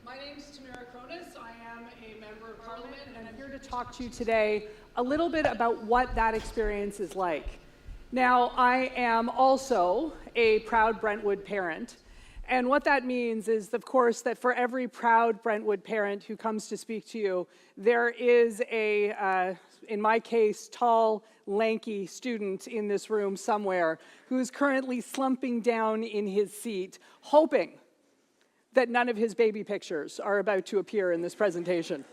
My name is Tamara Kronis. I am a member of Parliament, and I'm here to talk to you today a little bit about what that experience is like. Now, I am also a proud Brentwood parent, and what that means is, of course, that for every proud Brentwood parent who comes to speak to you, there is a, in my case, tall, lanky student in this room somewhere who's currently slumping down in his seat, hoping that none of his baby pictures are about to appear in this presentation.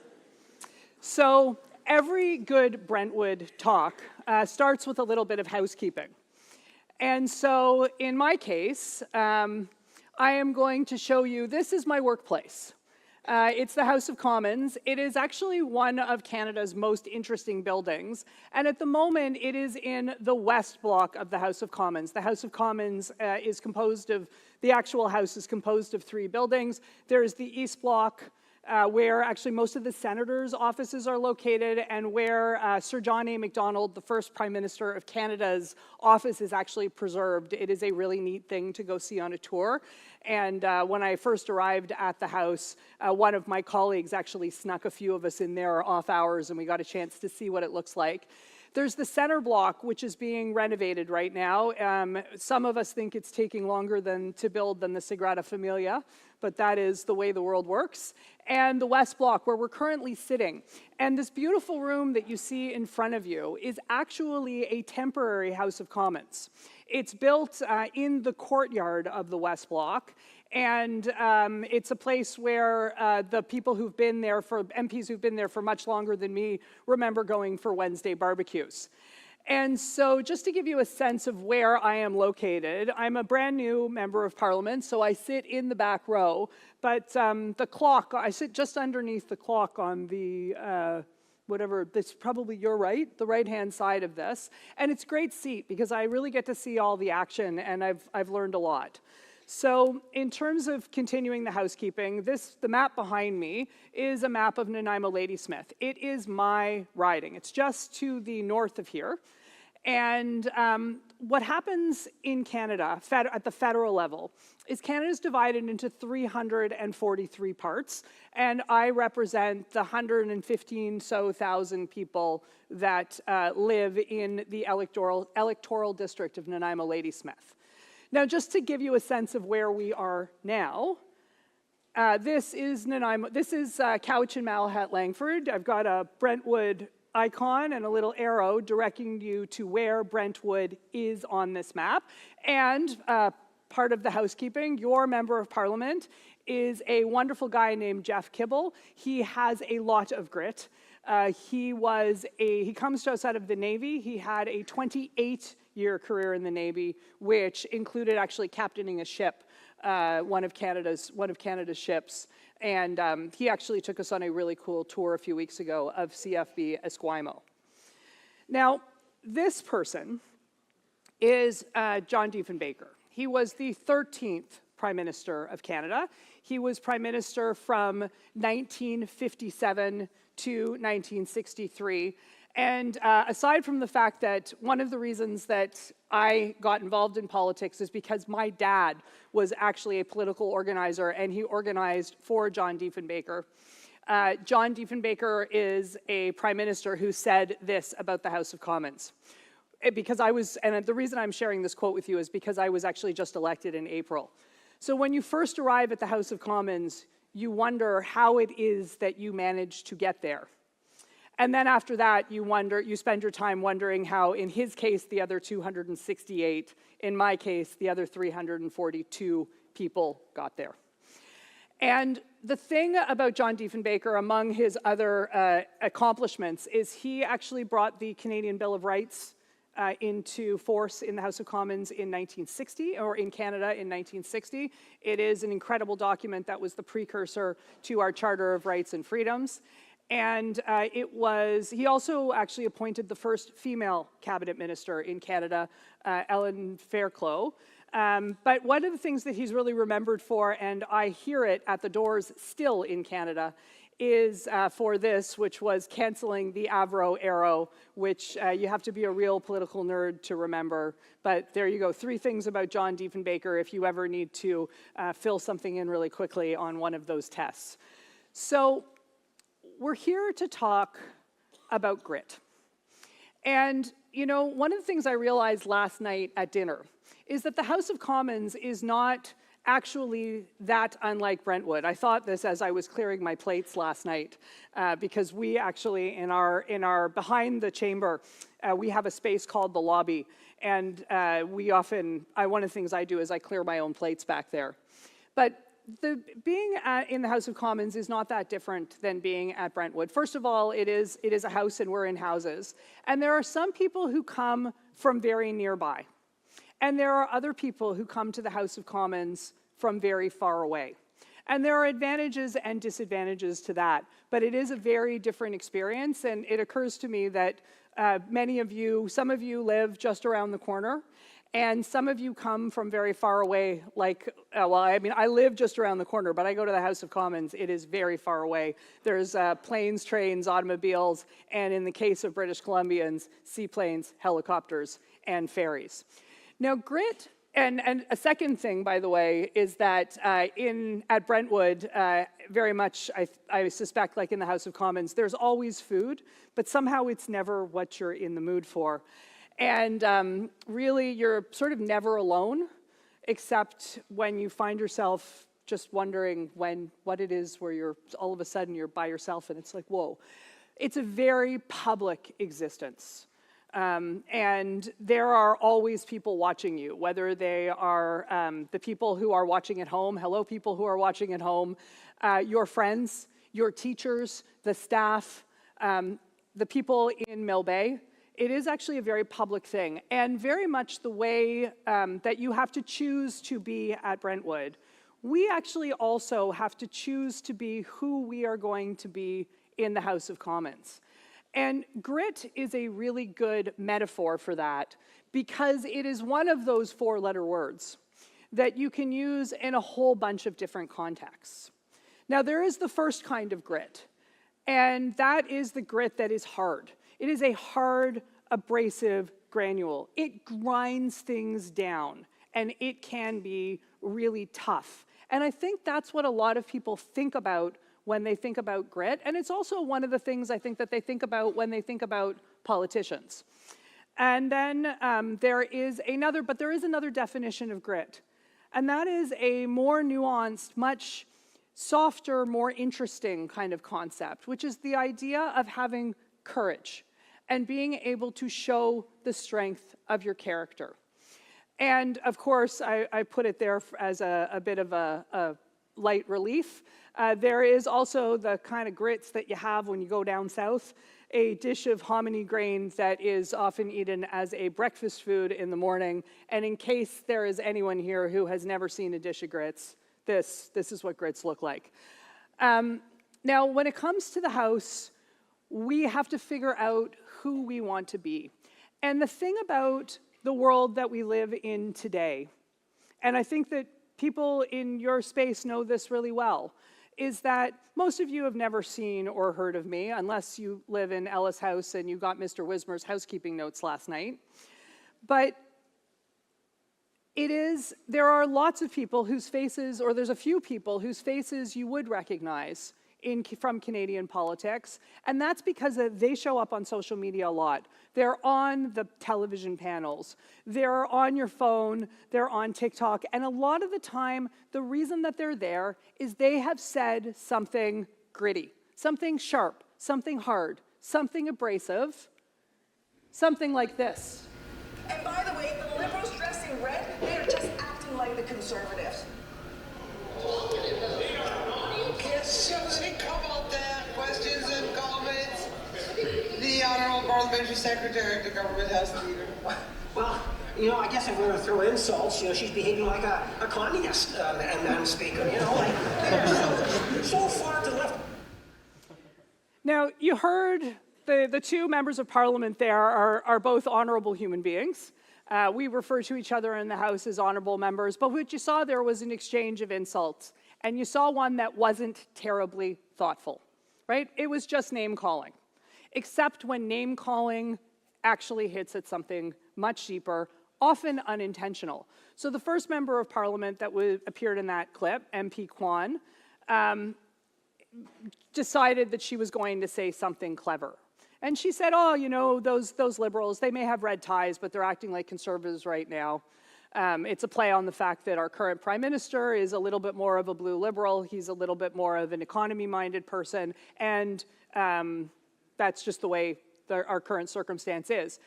So every good Brentwood talk starts with a little bit of housekeeping. And so in my case, I am going to show you, this is my workplace. It's the House of Commons. It is actually one of Canada's most interesting buildings. And at the moment, it is in the west block of the House of Commons. The House of Commons is composed of, the actual house is composed of 3 buildings. There's the east block, where actually most of the senators' offices are located, and where Sir John A. Macdonald, the first Prime Minister of Canada's office, is actually preserved. It is a really neat thing to go see on a tour. And when I first arrived at the House, one of my colleagues actually snuck a few of us in there off hours, and we got a chance to see what it looks like. There's the center block, which is being renovated right now. Some of us think it's taking longer to build than the Sagrada Familia, but that is the way the world works. And the west block, where we're currently sitting. And this beautiful room that you see in front of you is actually a temporary House of Commons. It's built in the courtyard of the west block, and it's a place where the people who've been there, MPs who've been there for much longer than me, remember going for Wednesday barbecues. And so just to give you a sense of where I am located, I'm a brand new member of Parliament, so I sit in the back row, but the clock, I sit just underneath the clock on the whatever, that's probably your right, the right-hand side of this. And it's a great seat because I really get to see all the action, and I've learned a lot. So in terms of continuing the housekeeping, the map behind me is a map of Nanaimo Ladysmith. It is my riding. It's just to the north of here. And what happens in Canada at the federal level is Canada's divided into 343 parts, and I represent the 115,000 people that live in the electoral district of Nanaimo Ladysmith. Now, just to give you a sense of where we are now, this is Nanaimo. This is Cowichan, Malahat, Langford. I've got a Brentwood icon and a little arrow directing you to where Brentwood is on this map. And part of the housekeeping, your member of Parliament is a wonderful guy named Jeff Kibble. He has a lot of grit. He comes to us out of the Navy. He had a 28-year career in the Navy, which included actually captaining a ship, one of Canada's ships. And he actually took us on a really cool tour a few weeks ago of CFB Esquimalt. Now, this person is John Diefenbaker. He was the 13th Prime Minister of Canada. He was Prime Minister from 1957 to 1963. And aside from the fact that one of the reasons that I got involved in politics is because my dad was actually a political organizer, and he organized for John Diefenbaker. John Diefenbaker is a prime minister who said this about the House of Commons. And the reason I'm sharing this quote with you is because I was actually just elected in April. So when you first arrive at the House of Commons, you wonder how it is that you managed to get there. And then after that, you spend your time wondering how, in his case, the other 268, in my case, the other 342 people got there. And the thing about John Diefenbaker, among his other accomplishments, is he actually brought the Canadian Bill of Rights into force in the House of Commons in 1960, or in Canada in 1960. It is an incredible document that was the precursor to our Charter of Rights and Freedoms. And he also actually appointed the first female cabinet minister in Canada, Ellen Fairclough. But one of the things that he's really remembered for, and I hear it at the doors still in Canada, is for this, which was canceling the Avro arrow, which you have to be a real political nerd to remember. But there you go, 3 things about John Diefenbaker if you ever need to fill something in really quickly on one of those tests. So we're here to talk about grit. And, you know, one of the things I realized last night at dinner is that the House of Commons is not actually that unlike Brentwood. I thought this as I was clearing my plates last night, because we actually, in our behind the chamber, we have a space called the lobby, and one of the things I do is I clear my own plates back there. But being in the House of Commons is not that different than being at Brentwood. First of all, it is a house and we're in houses. And there are some people who come from very nearby. And there are other people who come to the House of Commons from very far away. And there are advantages and disadvantages to that. But it is a very different experience. And it occurs to me that some of you live just around the corner. And some of you come from very far away, I live just around the corner, but I go to the House of Commons. It is very far away. There's planes, trains, automobiles, and in the case of British Columbians, seaplanes, helicopters, and ferries. Now, grit, and a second thing, by the way, is that at Brentwood, very much, I suspect, like in the House of Commons, there's always food, but somehow it's never what you're in the mood for. And really, you're sort of never alone, except when you find yourself just wondering what it is where all of a sudden you're by yourself and it's like, whoa. It's a very public existence. And there are always people watching you, whether they are the people who are watching at home, hello people who are watching at home, your friends, your teachers, the staff, the people in Mill Bay. It is actually a very public thing, and very much the way that you have to choose to be at Brentwood. We actually also have to choose to be who we are going to be in the House of Commons. And grit is a really good metaphor for that, because it is one of those 4-letter words that you can use in a whole bunch of different contexts. Now, there is the first kind of grit, and that is the grit that is hard. It is a hard, abrasive granule. It grinds things down, and it can be really tough. And I think that's what a lot of people think about when they think about grit, and it's also one of the things I think that they think about when they think about politicians. And then there is another definition of grit, and that is a more nuanced, much softer, more interesting kind of concept, which is the idea of having courage and being able to show the strength of your character. And of course, I put it there as a bit of a light relief. There is also the kind of grits that you have when you go down south, a dish of hominy grain that is often eaten as a breakfast food in the morning. And in case there is anyone here who has never seen a dish of grits, this is what grits look like. Now, when it comes to the House, we have to figure out who we want to be. And the thing about the world that we live in today, and I think that people in your space know this really well, is that most of you have never seen or heard of me, unless you live in Ellis House and you got Mr. Wismer's housekeeping notes last night. But there are lots of people whose faces, or there's a few people whose faces you would recognize from Canadian politics, and that's because they show up on social media a lot. They're on the television panels, they're on your phone, they're on TikTok, and a lot of the time, the reason that they're there is they have said something gritty, something sharp, something hard, something abrasive, something like this. And by the way, the Liberals dressed in red, they're just acting like the Conservatives. Susan, come on down. Questions and comments? The Honourable Parliamentary Secretary of the Government House Leader. Well, I guess I'm going to throw insults. She's behaving like a communist, Madam Speaker. They're so far to the left. Now, you heard the 2 members of Parliament there are both honourable human beings. We refer to each other in the House as honourable members, but what you saw there was an exchange of insults. And you saw one that wasn't terribly thoughtful. right? It was just name calling, except when name calling actually hits at something much deeper, often unintentional. So the first member of parliament that appeared in that clip, MP Kwan, decided that she was going to say something clever. And she said, oh, you know, those liberals, they may have red ties, but they're acting like conservatives right now. It's a play on the fact that our current prime minister is a little bit more of a blue liberal. He's a little bit more of an economy-minded person. And that's just the way our current circumstance is.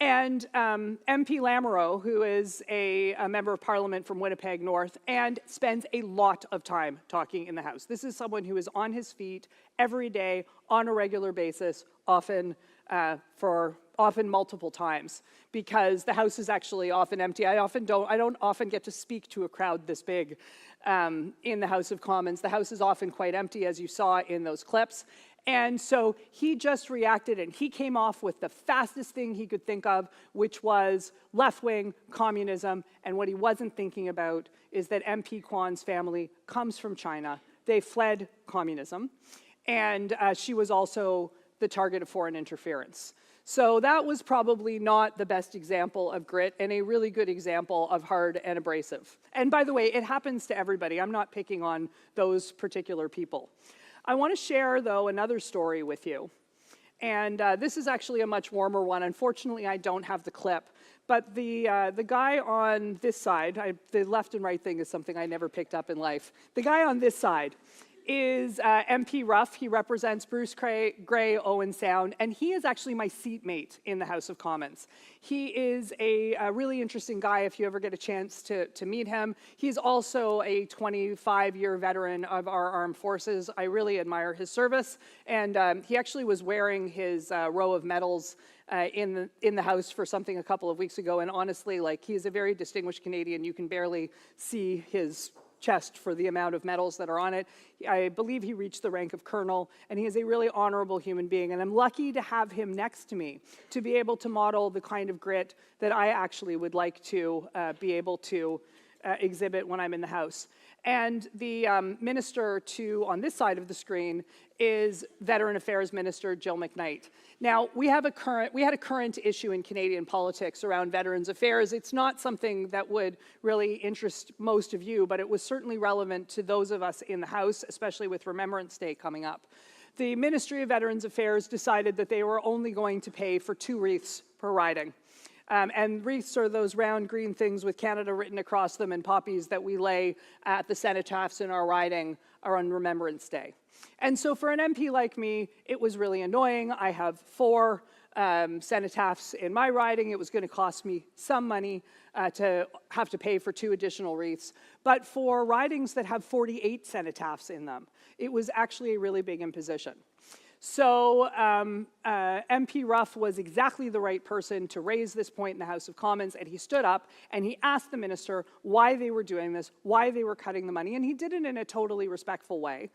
And MP Lamoureux, who is a member of parliament from Winnipeg North, and spends a lot of time talking in the House. This is someone who is on his feet every day, on a regular basis, often multiple times, because the House is actually often empty. I don't often get to speak to a crowd this big in the House of Commons. The House is often quite empty, as you saw in those clips. And so he just reacted, and he came off with the fastest thing he could think of, which was left-wing communism. And what he wasn't thinking about is that MP Kwan's family comes from China. They fled communism. And she was also the target of foreign interference. So that was probably not the best example of grit, and a really good example of hard and abrasive. And by the way, it happens to everybody. I'm not picking on those particular people. I want to share, though, another story with you. And this is actually a much warmer one. Unfortunately, I don't have the clip. But the guy on this side, the left and right thing is something I never picked up in life. The guy on this side is MP Ruff. He represents Bruce Grey, Owen Sound, and he is actually my seatmate in the House of Commons. He is a really interesting guy if you ever get a chance to meet him. He's also a 25-year veteran of our armed forces. I really admire his service, and he actually was wearing his row of medals in the House for something a couple of weeks ago, and honestly, like, he's a very distinguished Canadian. You can barely see his chest for the amount of medals that are on it. I believe he reached the rank of colonel, and he is a really honorable human being, and I'm lucky to have him next to me to be able to model the kind of grit that I actually would like to be able to exhibit when I'm in the House. And the minister on this side of the screen is Veteran Affairs Minister Jill McKnight. Now, we had a current issue in Canadian politics around Veterans Affairs. It's not something that would really interest most of you, but it was certainly relevant to those of us in the House, especially with Remembrance Day coming up. The Ministry of Veterans Affairs decided that they were only going to pay for 2 wreaths per riding. And wreaths are those round green things with Canada written across them and poppies that we lay at the cenotaphs in our riding on Remembrance Day. And so for an MP like me, it was really annoying. I have 4 cenotaphs in my riding. It was going to cost me some money to have to pay for 2 additional wreaths. But for ridings that have 48 cenotaphs in them, it was actually a really big imposition. So MP Ruff was exactly the right person to raise this point in the House of Commons, and he stood up and he asked the minister why they were doing this, why they were cutting the money, and he did it in a totally respectful way.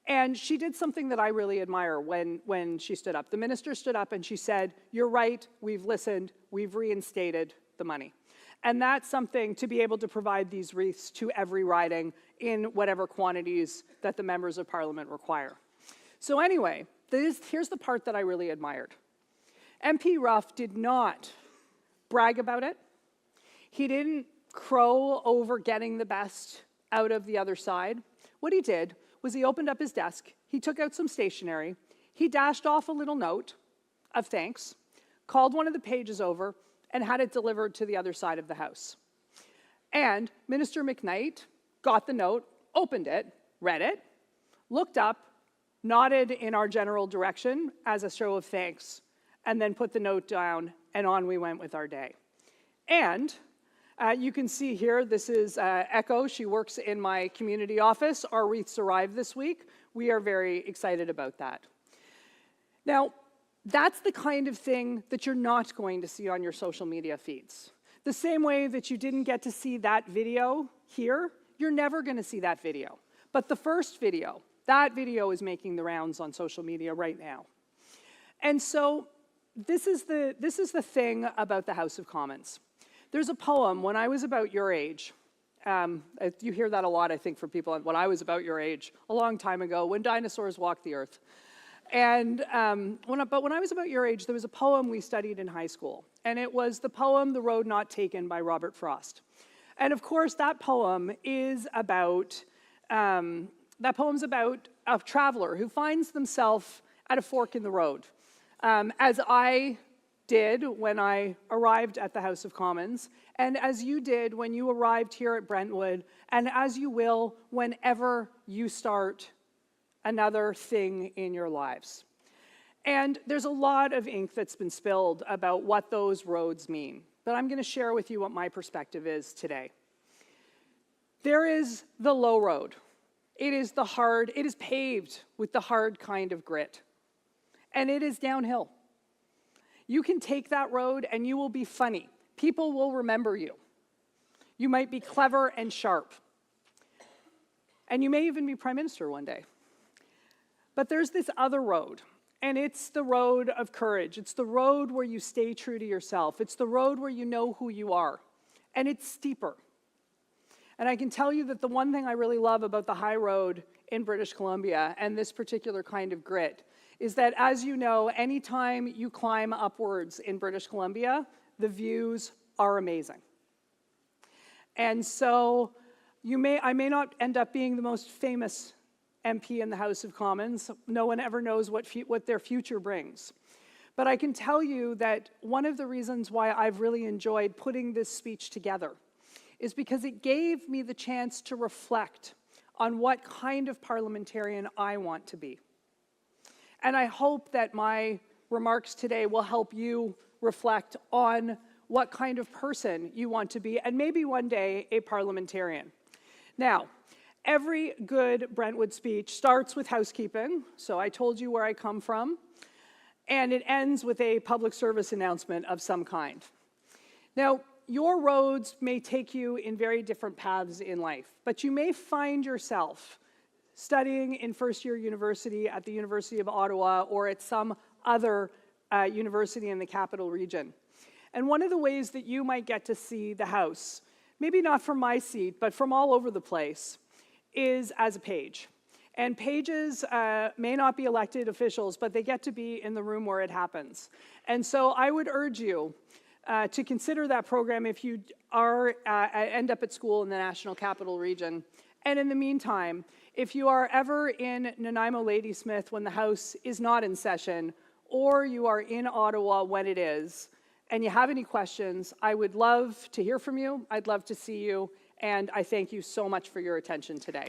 And she did something that I really admire when she stood up. The minister stood up and she said, "You're right, we've listened, we've reinstated the money." And that's something to be able to provide these wreaths to every riding in whatever quantities that the members of Parliament require. So anyway, here's the part that I really admired. MP Ruff did not brag about it. He didn't crow over getting the best out of the other side. What he did was he opened up his desk, he took out some stationery, he dashed off a little note of thanks, called one of the pages over, and had it delivered to the other side of the House. And Minister McKnight got the note, opened it, read it, looked up, nodded in our general direction as a show of thanks, and then put the note down, and on we went with our day. And you can see here, this is Echo. She works in my community office. Our wreaths arrived this week. We are very excited about that. Now, that's the kind of thing that you're not going to see on your social media feeds. The same way that you didn't get to see that video here, you're never going to see that video. But the first video, that video is making the rounds on social media right now. And so this is the thing about the House of Commons. There's a poem, when I was about your age, you hear that a lot, I think, from people, when I was about your age, a long time ago, when dinosaurs walked the earth. And when I was about your age, there was a poem we studied in high school, and it was the poem "The Road Not Taken" by Robert Frost. And of course, that poem is about a traveler who finds themselves at a fork in the road, as I did when I arrived at the House of Commons, and as you did when you arrived here at Brentwood, and as you will whenever you start another thing in your lives. And there's a lot of ink that's been spilled about what those roads mean, but I'm going to share with you what my perspective is today. There is the low road. It is paved with the hard kind of grit, and it is downhill. You can take that road and you will be funny. People will remember you. You might be clever and sharp. And you may even be prime minister one day. But there's this other road, and it's the road of courage. It's the road where you stay true to yourself. It's the road where you know who you are, and it's steeper. And I can tell you that the one thing I really love about the high road in British Columbia and this particular kind of grit is that, as you know, anytime you climb upwards in British Columbia, the views are amazing. And so I may not end up being the most famous MP in the House of Commons. No one ever knows what their future brings. But I can tell you that one of the reasons why I've really enjoyed putting this speech together is because it gave me the chance to reflect on what kind of parliamentarian I want to be. And I hope that my remarks today will help you reflect on what kind of person you want to be, and maybe one day a parliamentarian. Now, every good Brentwood speech starts with housekeeping, so I told you where I come from, and it ends with a public service announcement of some kind. Now, your roads may take you in very different paths in life, but you may find yourself studying in first-year university at the University of Ottawa or at some other university in the capital region. And one of the ways that you might get to see the House, maybe not from my seat, but from all over the place, is as a page. And pages may not be elected officials, but they get to be in the room where it happens. And so I would urge you to consider that program if you end up at school in the National Capital Region. And in the meantime, if you are ever in Nanaimo, Ladysmith when the House is not in session, or you are in Ottawa when it is, and you have any questions, I would love to hear from you. I'd love to see you, and I thank you so much for your attention today.